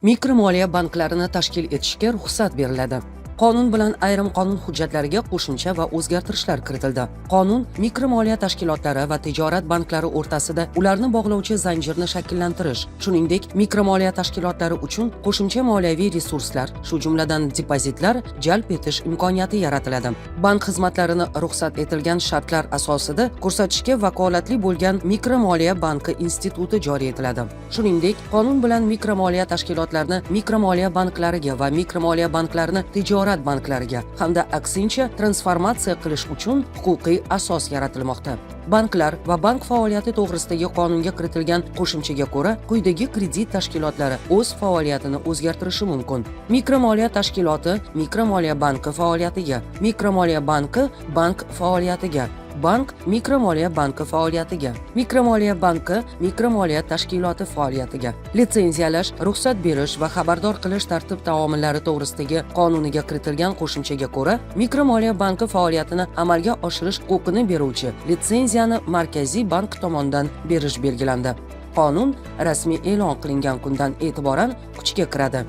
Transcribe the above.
Mikromoliya banklarini tashkil etishga ruxsat beriladi. Qonun bilan ayrim qonun hujjatlariga qo'shimcha va o'zgartirishlar kiritildi. Qonun mikromoliya tashkilotlari va tijorat banklari o'rtasida ularni bog'lovchi zanjirni shakllantirish, shuningdek, mikromoliya tashkilotlari uchun qo'shimcha moliyaviy resurslar, shu jumladan depozitlar jalb etish imkoniyati yaratiladi. Bank xizmatlarini ruxsat etilgan shartlar asosida ko'rsatishga vakolatli bo'lgan mikromoliya banki instituti joriy etiladi. Shuningdek, qonun bilan mikromoliya tashkilotlarini mikromoliya banklariga va mikromoliya banklarini tijorat banklariga hamda aksincha transformatsiya qilish uchun huquqiy asos yaratilmoqda. Banklar va bank faoliyati to'g'risidagi qonunga kiritilgan qo'shimchaga ko'ra, quyidagi kredit tashkilotlari o'z faoliyatini o'zgartirishi mumkin. Mikromoliya tashkiloti mikromoliya banki faoliyatiga, mikromoliya banki bank faoliyatiga, bank mikromoliya banki faoliyatiga, mikromoliya banki mikromoliya tashkiloti faoliyatiga, litsenziyalash, ruxsat berish va xabardor qilish tartib-taomillari to'g'risidagi qonuniga kiritilgan qo'shimchaga ko'ra, mikromoliya banki faoliyatini amalga oshirish huquqini beruvchi litsenziyani Markaziy bank tomonidan berish belgilandi. Qonun rasmiy e'lon qilingan kundan e'tiboran kuchga kiradi.